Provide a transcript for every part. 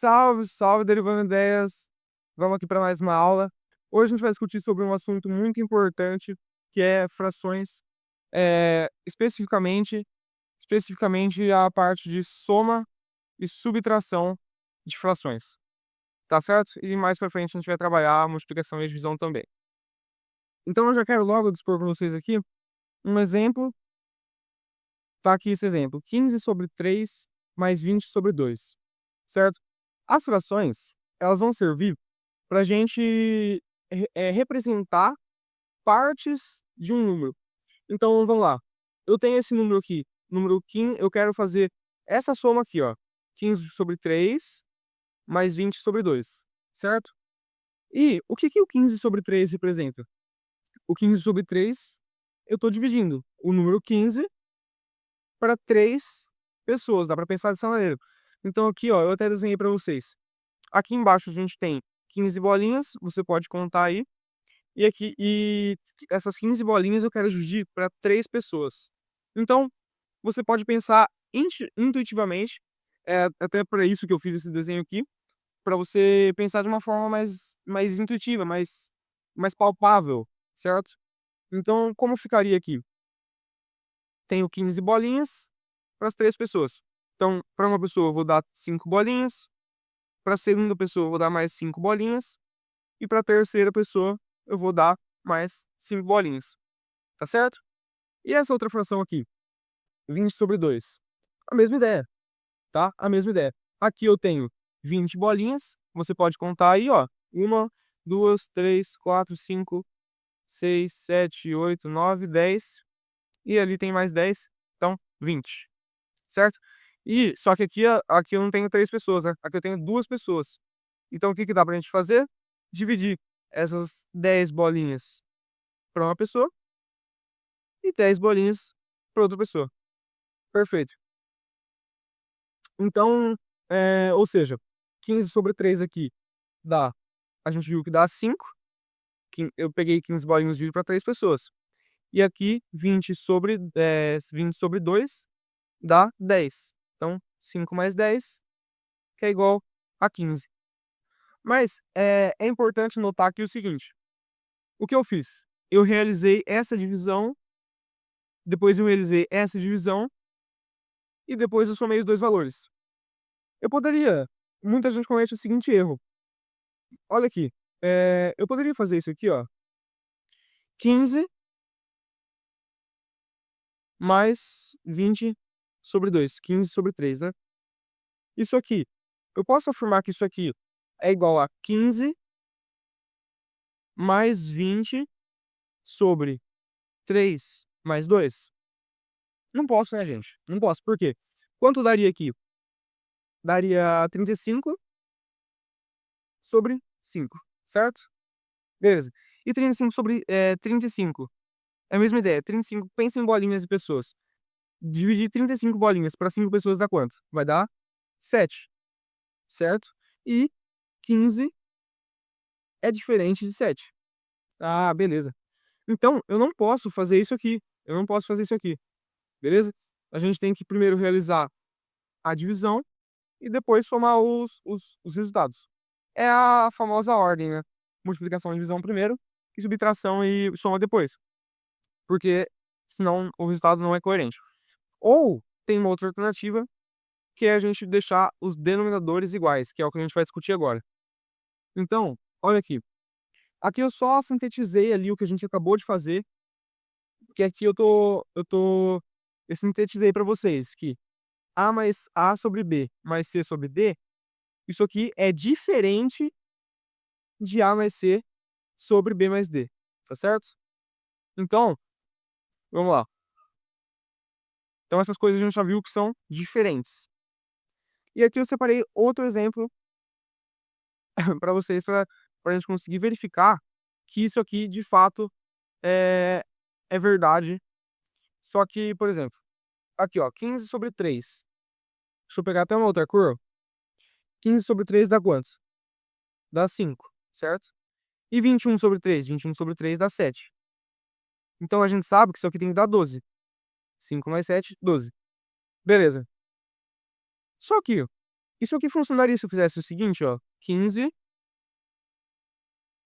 Salve, salve, Derivando Ideias! Vamos aqui para mais uma aula. Hoje a gente vai discutir sobre um assunto muito importante, que é frações, especificamente a parte de soma e subtração de frações, tá certo? E mais para frente a gente vai trabalhar a multiplicação e a divisão também. Então eu já quero logo dispor para vocês aqui um exemplo. Tá aqui esse exemplo: 15 sobre 3 mais 20 sobre 2, certo? As frações, elas vão servir para a gente representar partes de um número. Então, vamos lá. Eu tenho esse número aqui, número 15, eu quero fazer essa soma aqui, ó. 15 sobre 3 mais 20 sobre 2, certo? E o que que o 15 sobre 3 representa? O 15 sobre 3, eu estou dividindo o número 15 para 3 pessoas. Dá para pensar dessa maneira. Então aqui, ó, eu até desenhei para vocês. Aqui embaixo a gente tem 15 bolinhas, você pode contar aí. E essas 15 bolinhas eu quero dividir para 3 pessoas. Então, você pode pensar intuitivamente, até para isso que eu fiz esse desenho aqui, para você pensar de uma forma mais intuitiva, mais palpável, certo? Então, como ficaria aqui? Tenho 15 bolinhas para as 3 pessoas. Então, para uma pessoa eu vou dar 5 bolinhas, para a segunda pessoa eu vou dar mais 5 bolinhas, e para a terceira pessoa eu vou dar mais 5 bolinhas, tá certo? E essa outra fração aqui, 20 sobre 2, a mesma ideia, tá? A mesma ideia. Aqui eu tenho 20 bolinhas, você pode contar aí, ó, 1, 2, 3, 4, 5, 6, 7, 8, 9, 10, e ali tem mais 10, então 20, certo? E só que aqui eu não tenho 3 pessoas, né? Aqui eu tenho 2 pessoas. Então o que que dá pra gente fazer? Dividir essas 10 bolinhas para uma pessoa e 10 bolinhas para outra pessoa. Perfeito. Então, ou seja, 15 sobre 3 aqui dá, a gente viu que dá 5. Eu peguei 15 bolinhas e dividi para 3 pessoas. E aqui 20 sobre 2 dá 10. Então 5 mais 10, que é igual a 15. Mas é importante notar aqui o seguinte: o que eu fiz? Eu realizei essa divisão, depois eu realizei essa divisão, e depois eu somei os dois valores. Eu poderia Muita gente comete o seguinte erro. Olha aqui, eu poderia fazer isso aqui, ó, 15 mais 20 sobre 2, 15 sobre 3, né. Isso aqui, eu posso afirmar que isso aqui é igual a 15 mais 20 sobre 3 mais 2? Não posso, né, gente? Não posso. Por quê? Quanto daria aqui? Daria 35 sobre 5, certo? Beleza. E 35 sobre 35, é a mesma ideia. 35, pensa em bolinhas de pessoas. Dividir 35 bolinhas para 5 pessoas dá quanto? Vai dar 7, certo? E 15 é diferente de 7. Ah, beleza. Então, eu não posso fazer isso aqui. Eu não posso fazer isso aqui, beleza? A gente tem que primeiro realizar a divisão e depois somar os resultados. É a famosa ordem, né? Multiplicação e divisão primeiro, e subtração e soma depois. Porque senão o resultado não é coerente. Ou tem uma outra alternativa, que é a gente deixar os denominadores iguais, que é o que a gente vai discutir agora. Então, olha aqui. Aqui eu só sintetizei ali o que a gente acabou de fazer, que aqui eu sintetizei para vocês que A mais A sobre B mais C sobre D, isso aqui é diferente de A mais C sobre B mais D, tá certo? Então, vamos lá. Então essas coisas a gente já viu que são diferentes. E aqui eu separei outro exemplo para vocês, para a gente conseguir verificar que isso aqui de fato é, é verdade. Só que, por exemplo, aqui ó, 15 sobre 3. Deixa eu pegar até uma outra cor. 15 sobre 3 dá quanto? Dá 5, certo? E 21 sobre 3? 21 sobre 3 dá 7. Então a gente sabe que isso aqui tem que dar 12. 5 mais 7, 12. Beleza. Só que Isso aqui funcionaria se eu fizesse o seguinte, ó, 15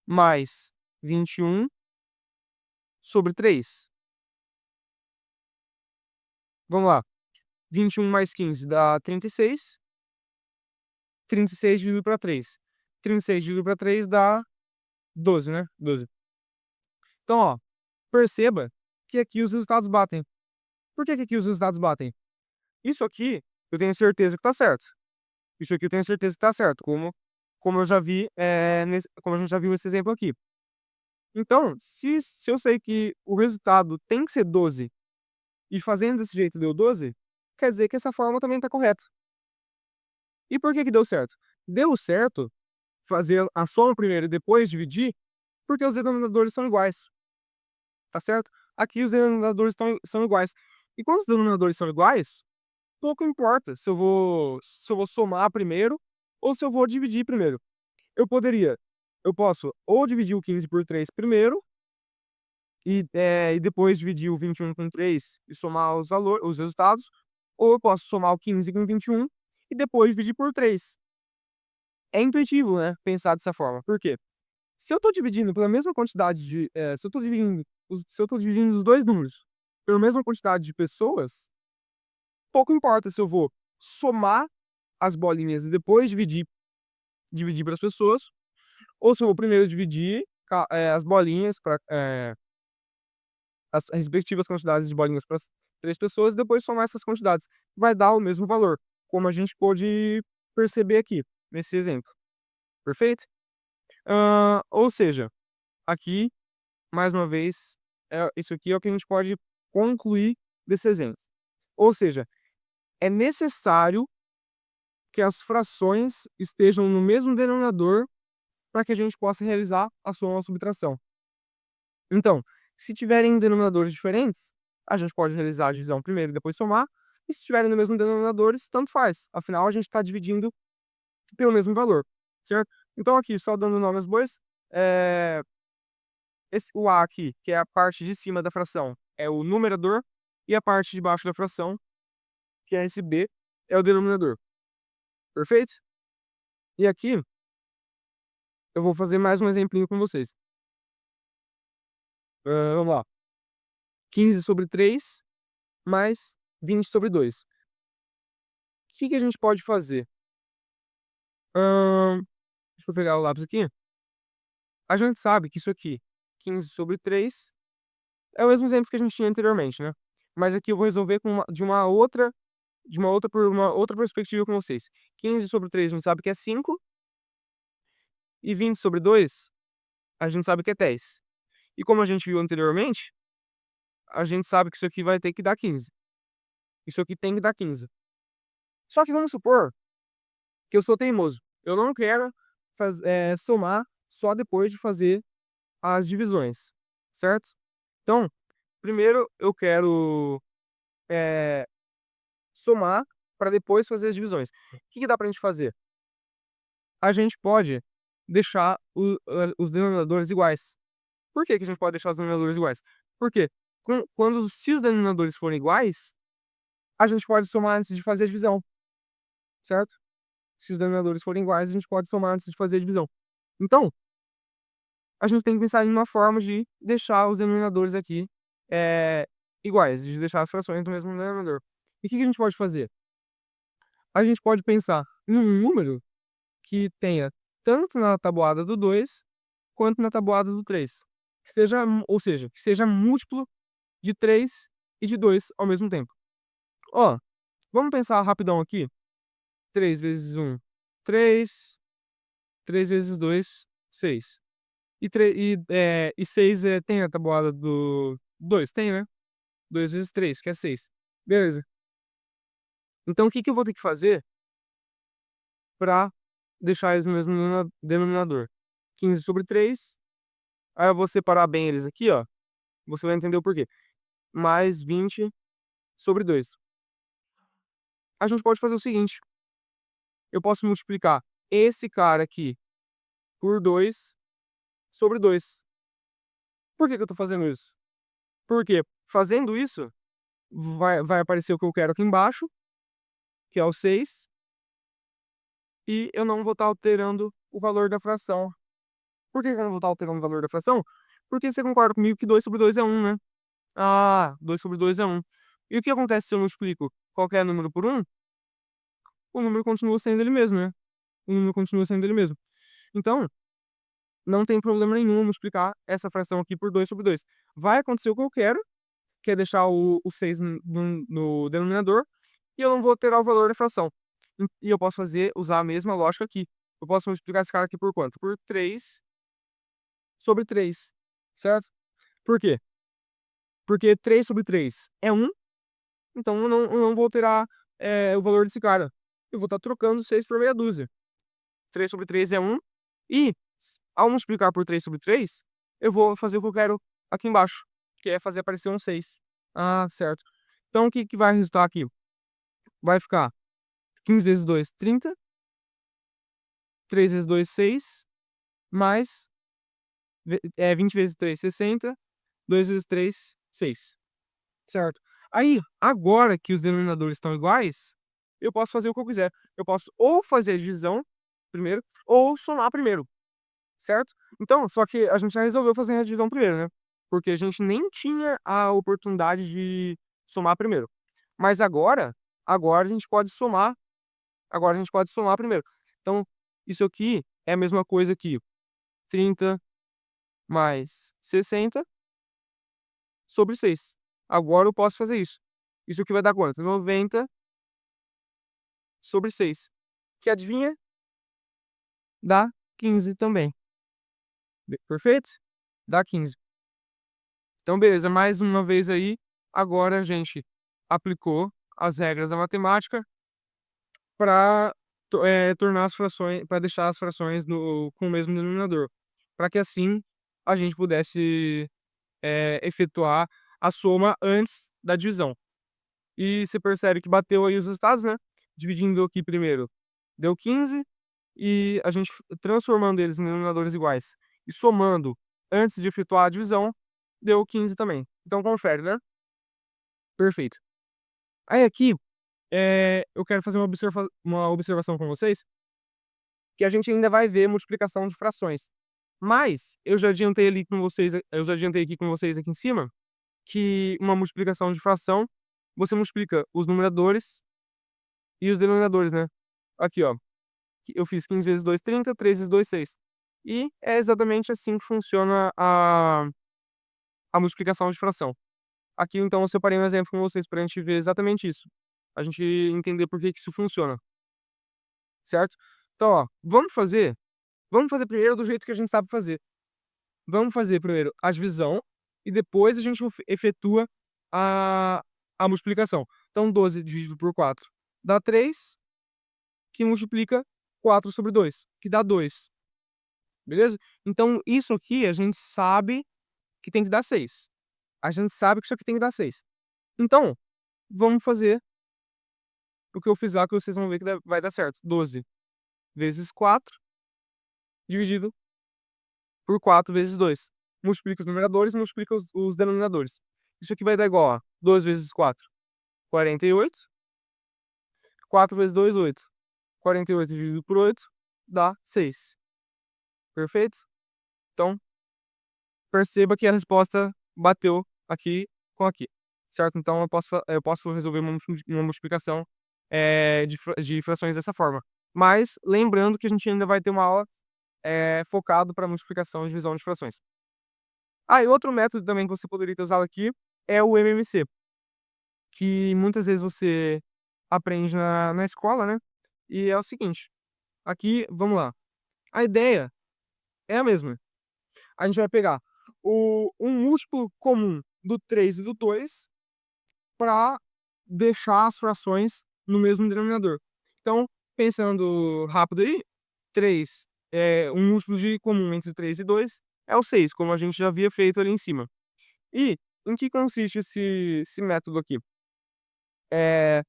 mais 21 sobre 3. Vamos lá, 21 mais 15 dá 36, 36 dividido para 3. 36 dividido para 3 dá 12, né? 12. Então, ó, perceba que aqui os resultados batem. Por que que aqui os resultados batem? Isso aqui eu tenho certeza que tá certo. Isso aqui eu tenho certeza que tá certo, como eu já vi, como a gente já viu esse exemplo aqui. Então, se eu sei que o resultado tem que ser 12 e fazendo desse jeito deu 12, quer dizer que essa forma também está correta. E por que que deu certo? Deu certo fazer a soma primeiro e depois dividir, porque os denominadores são iguais, tá certo? Aqui os denominadores são iguais. E quando os denominadores são iguais, pouco importa se eu vou somar primeiro ou se eu vou dividir primeiro. Eu poderia, eu posso ou dividir o 15 por 3 primeiro e depois dividir o 21 com 3 e somar os resultados, ou eu posso somar o 15 com 21 e depois dividir por 3. É intuitivo, né, pensar dessa forma. Por quê? Se eu estou dividindo pela mesma quantidade de, se eu tô dividindo os dois números pela mesma quantidade de pessoas, pouco importa se eu vou somar as bolinhas e depois dividir para as pessoas, ou se eu vou primeiro dividir as bolinhas para as respectivas quantidades de bolinhas para as 3 pessoas e depois somar essas quantidades. Vai dar o mesmo valor, como a gente pôde perceber aqui, nesse exemplo. Perfeito? Ou seja, aqui, mais uma vez, isso aqui é o que a gente pode concluir desse exemplo. Ou seja, é necessário que as frações estejam no mesmo denominador para que a gente possa realizar a soma ou a subtração. Então, se tiverem denominadores diferentes, a gente pode realizar a divisão primeiro e depois somar. E se tiverem no mesmo denominadores, tanto faz. Afinal, a gente está dividindo pelo mesmo valor, certo? Então, aqui, só dando nome aos bois, é, o A aqui, que é a parte de cima da fração, é o numerador, e a parte de baixo da fração, que é esse B, é o denominador. Perfeito? E aqui, eu vou fazer mais um exemplinho com vocês. Vamos lá. 15 sobre 3 mais 20 sobre 2. O que que a gente pode fazer? Hã, deixa eu pegar o lápis aqui. A gente sabe que isso aqui, 15 sobre 3, é o mesmo exemplo que a gente tinha anteriormente, né. Mas aqui eu vou resolver com por uma outra perspectiva com vocês. 15 sobre 3 a gente sabe que é 5, e 20 sobre 2 a gente sabe que é 10. E como a gente viu anteriormente, a gente sabe que isso aqui vai ter que dar 15. Isso aqui tem que dar 15. Só que vamos supor que eu sou teimoso. Eu não quero somar só depois de fazer as divisões, certo? Então, primeiro eu quero, eh, somar para depois fazer as divisões. O que que dá pra gente fazer? A gente pode deixar os denominadores iguais. Por que que a gente pode deixar os denominadores iguais? Porque se os denominadores forem iguais, a gente pode somar antes de fazer a divisão, certo? Se os denominadores forem iguais, a gente pode somar antes de fazer a divisão. Então, a gente tem que pensar em uma forma de deixar os denominadores aqui, iguais, de deixar as frações do mesmo denominador. E o que que a gente pode fazer? A gente pode pensar em um número que tenha tanto na tabuada do 2 quanto na tabuada do 3. Ou seja, que seja múltiplo de 3 e de 2 ao mesmo tempo. Ó, vamos pensar rapidão aqui. 3 vezes 1, 3. 3 vezes 2, 6. E 6 tem a tabuada do 2? Tem, né? 2 vezes 3, que é 6. Beleza. Então, o que que eu vou ter que fazer para deixar eles no mesmo denominador? 15 sobre 3. Aí eu vou separar bem eles aqui, ó. Você vai entender o porquê. Mais 20 sobre 2. A gente pode fazer o seguinte: eu posso multiplicar esse cara aqui por 2 sobre 2. Por que que eu tô fazendo isso? Porque fazendo isso, vai aparecer o que eu quero aqui embaixo, que é o 6, e eu não vou estar alterando o valor da fração. Por que que eu não vou estar alterando o valor da fração? Porque você concorda comigo que 2/2 é 1, né? Ah, 2/2 é 1. E o que acontece se eu multiplico qualquer número por 1? O número continua sendo ele mesmo, né? O número continua sendo ele mesmo. Então, não tem problema nenhum multiplicar essa fração aqui por 2/2. Vai acontecer o que eu quero, que é deixar o 6 no denominador, e eu não vou alterar o valor da fração. E eu posso usar a mesma lógica aqui. Eu posso multiplicar esse cara aqui por quanto? Por 3/3, certo? Por quê? Porque 3/3 é 1, então eu não vou alterar, o valor desse cara. Eu vou estar trocando 6 por meia dúzia. 3/3 é 1, e ao multiplicar por 3/3, eu vou fazer o que eu quero aqui embaixo, que é fazer aparecer um 6. Ah, certo. Então o que que vai resultar aqui? Vai ficar 15 vezes 2, 30, 3 vezes 2, 6, mais 20 vezes 3, 60, 2 vezes 3, 6. Certo? Aí, agora que os denominadores estão iguais, eu posso fazer o que eu quiser. Eu posso ou fazer a divisão primeiro, ou somar primeiro, certo? Então, só que a gente já resolveu fazer a divisão primeiro, né? Porque a gente nem tinha a oportunidade de somar primeiro. Mas agora a gente pode somar, agora a gente pode somar primeiro. Então, isso aqui é a mesma coisa que 30 mais 60 sobre 6. Agora eu posso fazer isso. Isso aqui vai dar quanto? 90 sobre 6. Que adivinha? Dá 15 também. Perfeito? Dá 15. Então, beleza, mais uma vez aí, agora a gente aplicou as regras da matemática para tornar as frações, para deixar as frações com o mesmo denominador, para que assim a gente pudesse efetuar a soma antes da divisão. E você percebe que bateu aí os resultados, né? Dividindo aqui primeiro, deu 15, e a gente transformando eles em denominadores iguais e somando antes de efetuar a divisão, deu 15 também. Então confere, né? Perfeito. Aí aqui, eu quero fazer uma observação com vocês, que a gente ainda vai ver multiplicação de frações. Mas eu já adiantei aqui com vocês aqui em cima, que uma multiplicação de fração, você multiplica os numeradores e os denominadores, né? Aqui, ó. Eu fiz 15 vezes 2, 30, 3 vezes 2, 6. E é exatamente assim que funciona a multiplicação de fração. Aqui, então, eu separei um exemplo com vocês para a gente ver exatamente isso. A gente entender por que que isso funciona, certo? Então, ó, vamos fazer primeiro do jeito que a gente sabe fazer. Vamos fazer primeiro a divisão e depois a gente efetua a, a multiplicação. Então, 12 dividido por 4 dá 3, que multiplica 4 sobre 2, que dá 2. Beleza? Então, isso aqui a gente sabe que tem que dar 6. A gente sabe que isso aqui tem que dar 6. Então, vamos fazer o que eu fiz lá, que vocês vão ver que vai dar certo. 12 vezes 4 dividido por 4 vezes 2. Multiplica os numeradores, multiplica os denominadores. Isso aqui vai dar igual a 2 vezes 4, 48. 4 vezes 2, 8. 48 dividido por 8 dá 6. Perfeito? Então, perceba que a resposta bateu aqui com aqui, certo? Então eu posso resolver uma multiplicação, de frações dessa forma. Mas lembrando que a gente ainda vai ter uma aula, focado para multiplicação e divisão de frações. Ah, e outro método também que você poderia ter usado aqui é o MMC, que muitas vezes você aprende na escola, né? E é o seguinte, aqui, vamos lá. A ideia é a mesma. A gente vai pegar um múltiplo comum do 3 e do 2 para deixar as frações no mesmo denominador. Então, pensando rápido aí, 3 um múltiplo de comum entre 3 e 2 é o 6, como a gente já havia feito ali em cima. E em que consiste esse método aqui? Eh,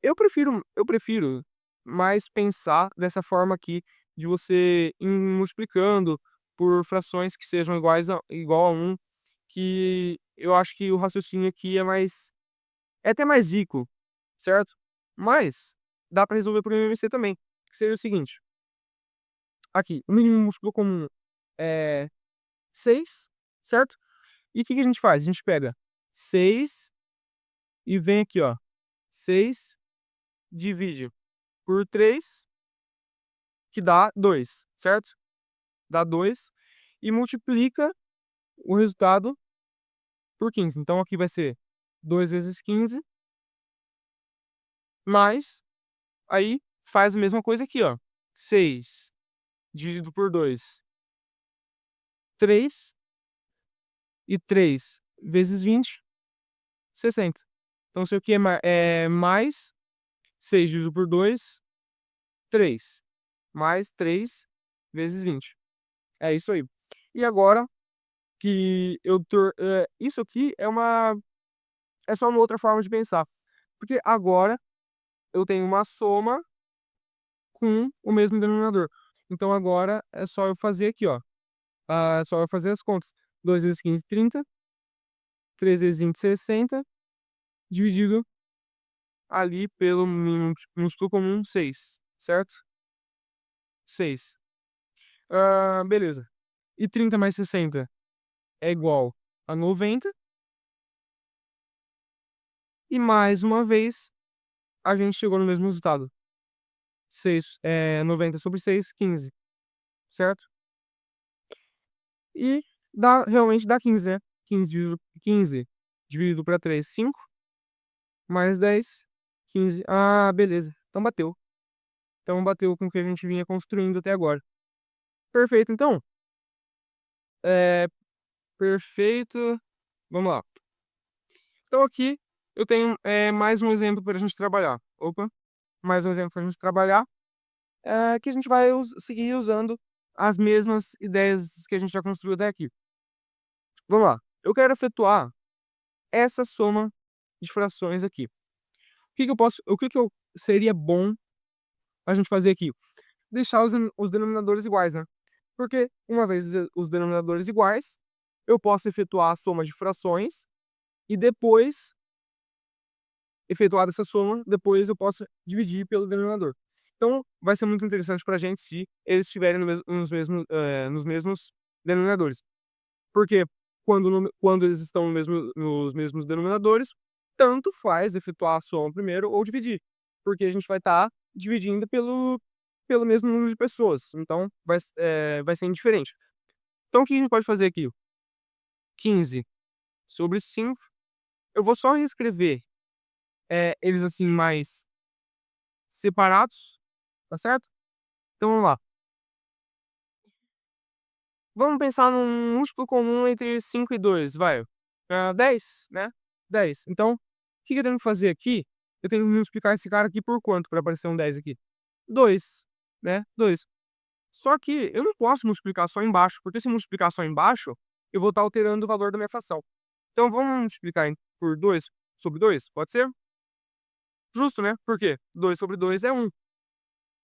eu prefiro mais pensar dessa forma aqui, de você ir multiplicando por frações que sejam igual a 1, que eu acho que o raciocínio aqui é até mais rico, certo? Mas dá para resolver por MMC também. que seria o seguinte. Aqui, o mínimo múltiplo comum é 6, certo? E o que que a gente faz? A gente pega 6 e vem aqui, ó. 6 divide por 3, que dá 2, certo? Dá 2 e multiplica o resultado por 15. Então aqui vai ser 2 vezes 15, mais, aí faz a mesma coisa aqui, ó. 6 dividido por 2, 3, e 3 vezes 20, 60. Então isso aqui é mais 6 dividido por 2, 3. Mais 3 vezes 20. É isso aí. E agora que isso aqui é só uma outra forma de pensar. Porque agora eu tenho uma soma com o mesmo denominador. Então agora é só eu fazer aqui, ó. É só eu fazer as contas. 2 vezes 15, 30. 3 vezes 20, 60. Dividido ali pelo múltiplo comum 6, certo? 6. Beleza. E 30 mais 60 é igual a 90. E mais uma vez, a gente chegou no mesmo resultado. 90 sobre 6, 15. Certo? E realmente dá 15, né? 15 dividido para 3, 5. Mais 10, 15. Beleza. Então bateu. Então bateu com o que a gente vinha construindo até agora. Perfeito, então. É, perfeito. Vamos lá. Então aqui eu tenho mais um exemplo para a gente trabalhar. Opa, mais um exemplo para a gente trabalhar. Que a gente vai seguir usando as mesmas ideias que a gente já construiu até aqui. Vamos lá. Eu quero efetuar essa soma de frações aqui. O que que seria bom a gente fazer aqui? Deixar os denominadores iguais, né? Porque uma vez os denominadores iguais, eu posso efetuar a soma de frações e depois, efetuada essa soma, depois eu posso dividir pelo denominador. Então, vai ser muito interessante para a gente se eles estiverem nos mesmos denominadores. Porque quando eles estão nos mesmos denominadores, tanto faz efetuar a soma primeiro ou dividir. Porque a gente vai estar dividindo pelo mesmo número de pessoas. Então, vai ser indiferente. Então, o que a gente pode fazer aqui? 15 sobre 5. Eu vou só reescrever eles assim mais separados, tá certo? Então vamos lá. Vamos pensar num múltiplo comum entre 5 e 2, vai. 10, né? 10. Então, o que eu tenho que fazer aqui? Eu tenho que multiplicar esse cara aqui por quanto para aparecer um 10 aqui? 2, né? 2. Só que eu não posso multiplicar só embaixo, porque se multiplicar só embaixo, eu vou estar alterando o valor da minha fração. Então vamos multiplicar por 2 sobre 2, pode ser? Justo, né? Por quê? 2 sobre 2 é 1.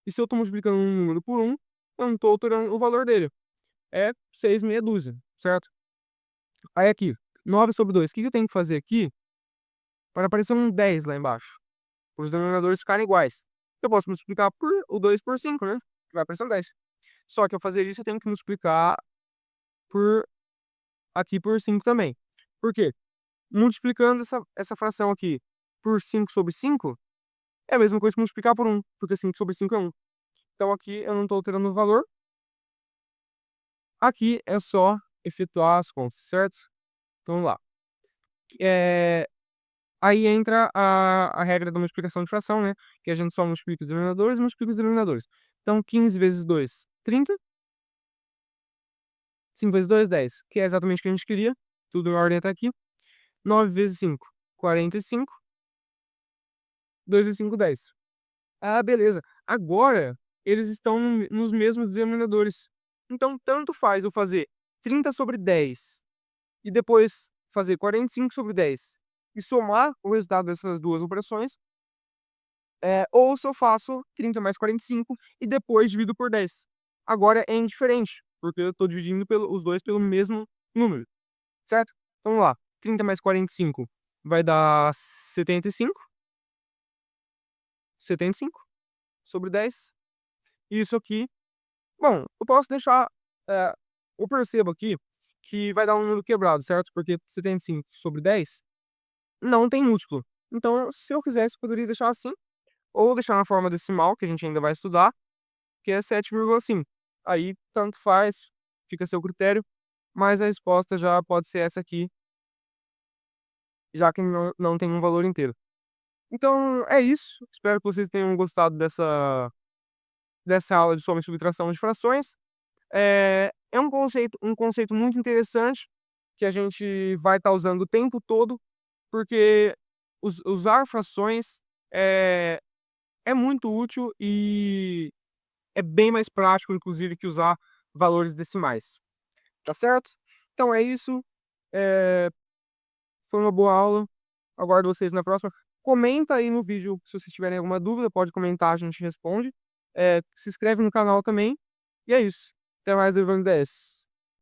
E se eu estou multiplicando um número por 1, eu não estou alterando o valor dele. É 6 meia dúzia, certo? Aí aqui, 9 sobre 2. O que eu tenho que fazer aqui para aparecer um 10 lá embaixo? Para os denominadores ficarem iguais. Eu posso multiplicar o 2 por 5, né? Que vai aparecer um 10. Só que ao fazer isso, eu tenho que multiplicar por aqui por 5 também. Por quê? Multiplicando essa fração aqui por 5 sobre 5 é a mesma coisa que multiplicar por 1, porque 5 sobre 5 é 1. Então aqui eu não estou alterando o valor. Aqui é só efetuar as contas, certo? Então vamos lá. Aí entra a regra da multiplicação de fração, né? Que a gente só multiplica os denominadores e multiplica os denominadores. Então 15 vezes 2, 30. 5 vezes 2, 10. Que é exatamente o que a gente queria. Tudo em ordem até aqui. 9 vezes 5, 45. 2 vezes 5, 10. Beleza. Agora, eles estão nos mesmos denominadores. Então, tanto faz eu fazer 30 sobre 10 e depois fazer 45 sobre 10 e somar o resultado dessas duas operações, ou se eu faço 30 mais 45 e depois divido por 10. Agora é indiferente, porque eu estou dividindo os dois pelo mesmo número, certo? Então vamos lá. 30 mais 45 vai dar 75. 75 sobre 10. isso aqui. Bom, eu posso deixar, eh, eu percebo aqui que vai dar um número quebrado, certo? Porque 75/10 não tem múltiplo. Então, se eu quisesse, eu poderia deixar assim, ou deixar na forma decimal, que a gente ainda vai estudar, que é 7,5. Aí, tanto faz, fica a seu critério, mas a resposta já pode ser essa aqui, já que não tem um valor inteiro. Então, é isso. Espero que vocês tenham gostado dessa aula de soma e subtração de frações. É um conceito muito interessante, que a gente vai estar usando o tempo todo, porque usar frações é é muito útil e é bem mais prático, inclusive, que usar valores decimais, tá certo? Então é isso, eh, foi uma boa aula, aguardo vocês na próxima. Comenta aí no vídeo se vocês tiverem alguma dúvida, pode comentar, a gente responde. Se inscreve no canal também, e é isso. Até mais, Derivando 10.